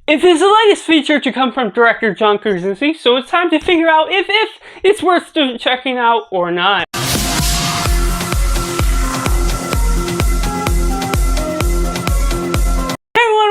It is the latest feature to come from director John Krasinski, so it's time to figure out if it's worth checking out or not.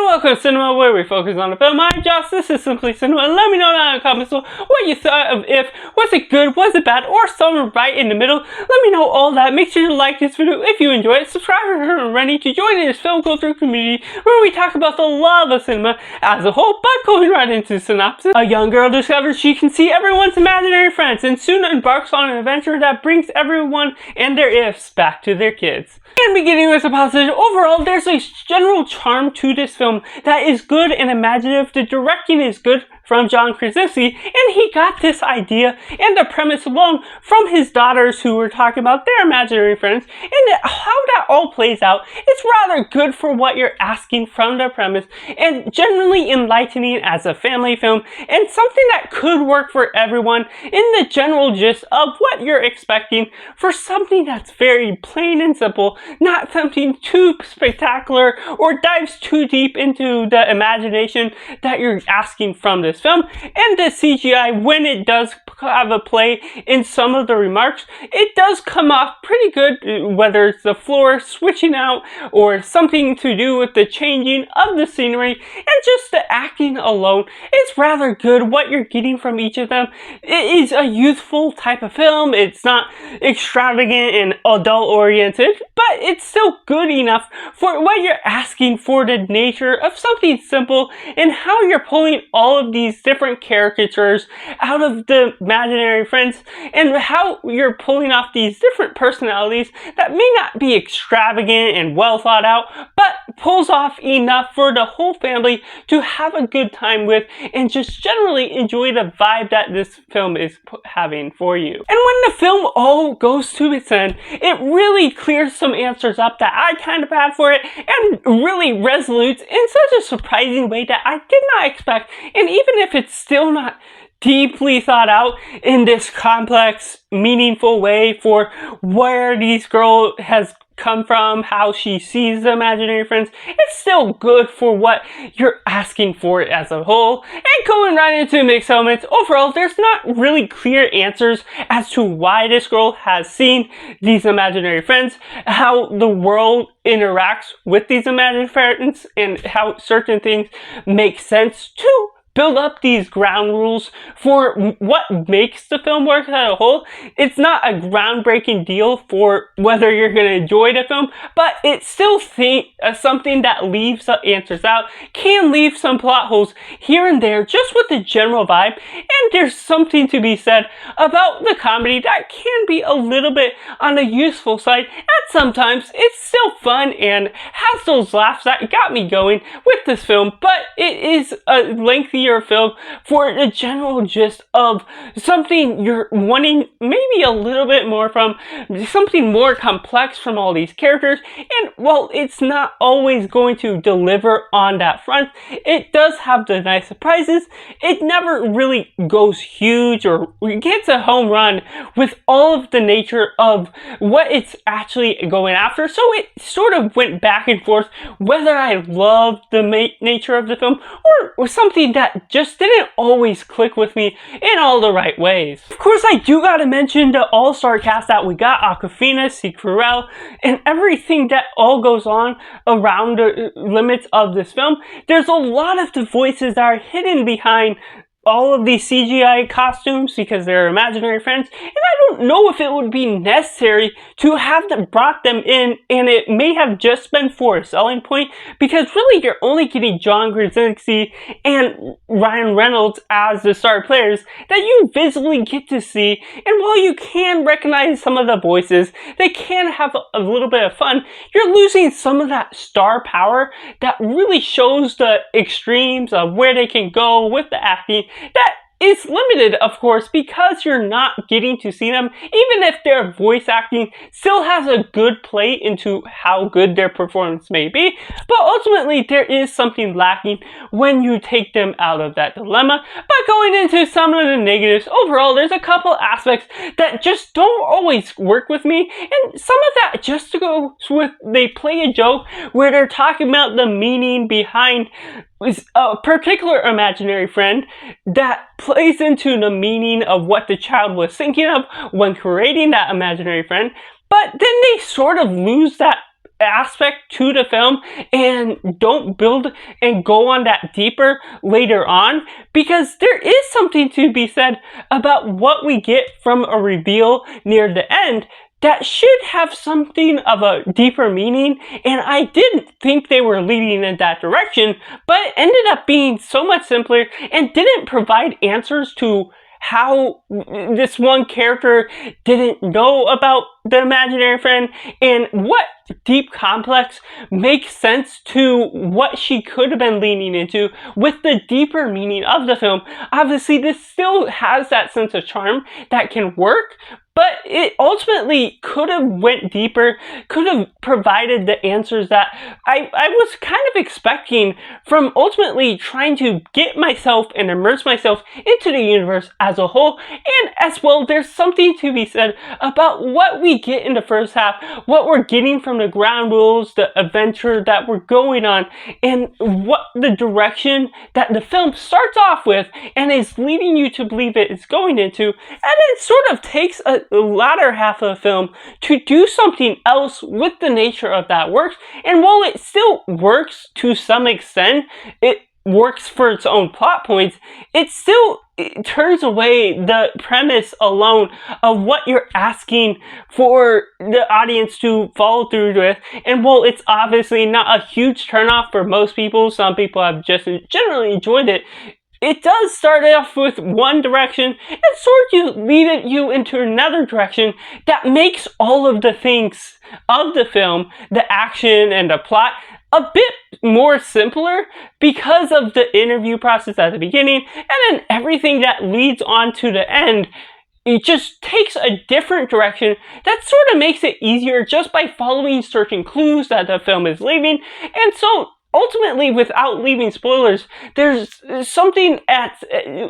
Welcome to Cinema, where we focus on the film. I'm Josh, this is Simply Cinema, and let me know down in the comments what you thought of If. Was it good, was it bad, or somewhere right in the middle? Let me know all that. Make sure to like this video if you enjoy it. Subscribe if you're not ready to join in this film culture community where we talk about the love of cinema as a whole. But going right into the synopsis, a young girl discovers she can see everyone's imaginary friends and soon embarks on an adventure that brings everyone and their ifs back to their kids. And beginning with a positive, overall there's a general charm to this film that is good and imaginative. The directing is good from John Krasinski, and he got this idea and the premise alone from his daughters who were talking about their imaginary friends, and how that all plays out. It's rather good for what you're asking from the premise, and generally enlightening as a family film, and something that could work for everyone in the general gist of what you're expecting for something that's very plain and simple, not something too spectacular or dives too deep into the imagination that you're asking from this film. And the CGI, when it does have a play in some of the remarks, it does come off pretty good, whether it's the floor switching out or something to do with the changing of the scenery, and just the acting alone. It's rather good what you're getting from each of them. It is a youthful type of film. It's not extravagant and adult oriented, but it's still good enough for what you're asking for the nature of something simple, and how you're pulling all of these different caricatures out of the imaginary friends, and how you're pulling off these different personalities that may not be extravagant and well thought out, but pulls off enough for the whole family to have a good time with and just generally enjoy the vibe that this film is having for you. And when the film all goes to its end, it really clears some answers up that I kind of had for it, and really resolutes in such a surprising way that I did not expect. And even if it's still not deeply thought out in this complex, meaningful way for where this girl has come from, how she sees the imaginary friends, it's still good for what you're asking for it as a whole. And going right into mixed elements, overall there's not really clear answers as to why this girl has seen these imaginary friends, how the world interacts with these imaginary friends, and how certain things make sense to build up these ground rules for what makes the film work as a whole. It's not a groundbreaking deal for whether you're going to enjoy the film, but it's still something that leaves the answers out, can leave some plot holes here and there just with the general vibe. And there's something to be said about the comedy that can be a little bit on the useful side, and sometimes it's still fun and has those laughs that got me going with this film. But it is a lengthy film for the general gist of something you're wanting maybe a little bit more from, something more complex from all these characters. And while it's not always going to deliver on that front, it does have the nice surprises. It never really goes huge or gets a home run with all of the nature of what it's actually going after. So it sort of went back and forth whether I loved the nature of the film or something that just didn't always click with me in all the right ways. Of course, I do gotta mention the all-star cast that we got: Awkwafina, Cruel, and everything that all goes on around the limits of this film. There's a lot of the voices that are hidden behind all of these CGI costumes because they're imaginary friends, and I don't know if it would be necessary to have them brought them in, and it may have just been for a selling point, because really you're only getting John Krasinski and Ryan Reynolds as the star players that you visibly get to see. And while you can recognize some of the voices, they can have a little bit of fun, you're losing some of that star power that really shows the extremes of where they can go with the acting. That is limited, of course, because you're not getting to see them, even if their voice acting still has a good play into how good their performance may be. But ultimately, there is something lacking when you take them out of that dilemma. But going into some of the negatives, overall, there's a couple aspects that just don't always work with me, and some of that just goes with they play a joke where they're talking about the meaning behind is a particular imaginary friend that plays into the meaning of what the child was thinking of when creating that imaginary friend, but then they sort of lose that aspect to the film and don't build and go on that deeper later on, because there is something to be said about what we get from a reveal near the end that should have something of a deeper meaning, and I didn't think they were leading in that direction, but it ended up being so much simpler and didn't provide answers to how this one character didn't know about the imaginary friend and what deep complex makes sense to what she could have been leaning into with the deeper meaning of the film. Obviously, this still has that sense of charm that can work, but it ultimately could have went deeper, could have provided the answers that I was kind of expecting from ultimately trying to get myself and immerse myself into the universe as a whole. And as well, there's something to be said about what we get in the first half, what we're getting from the ground rules, the adventure that we're going on, and what the direction that the film starts off with and is leading you to believe it is going into, and it sort of takes the latter half of the film to do something else with the nature of that work. And while it still works to some extent, it works for its own plot points, it turns away the premise alone of what you're asking for the audience to follow through with. And while it's obviously not a huge turnoff for most people, some people have just generally enjoyed it, it does start off with one direction and sort of lead you into another direction that makes all of the things of the film, the action and the plot, a bit more simpler because of the interview process at the beginning, and then everything that leads on to the end. It just takes a different direction that sort of makes it easier just by following certain clues that the film is leaving. And so ultimately, without leaving spoilers, there's something that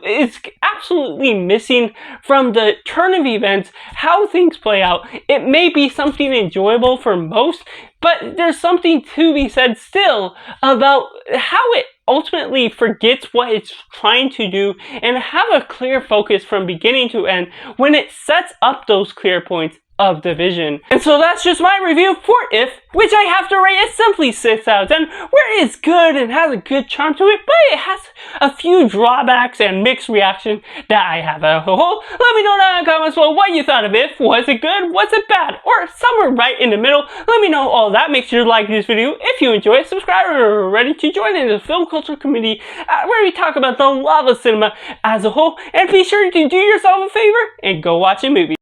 is absolutely missing from the turn of events, how things play out. It may be something enjoyable for most, but there's something to be said still about how it ultimately forgets what it's trying to do and have a clear focus from beginning to end when it sets up those clear points of the vision. And so that's just my review for If, which I have to rate as simply 6 out of 10, where it's good and has a good charm to it, but it has a few drawbacks and mixed reaction that I have as a whole. Let me know down in the comments below what you thought of If. Was it good? Was it bad? Or somewhere right in the middle? Let me know all that. Make sure to like this video if you enjoy it, subscribe if you're ready to join in the film culture community where we talk about the love of cinema as a whole, and be sure to do yourself a favor and go watch a movie.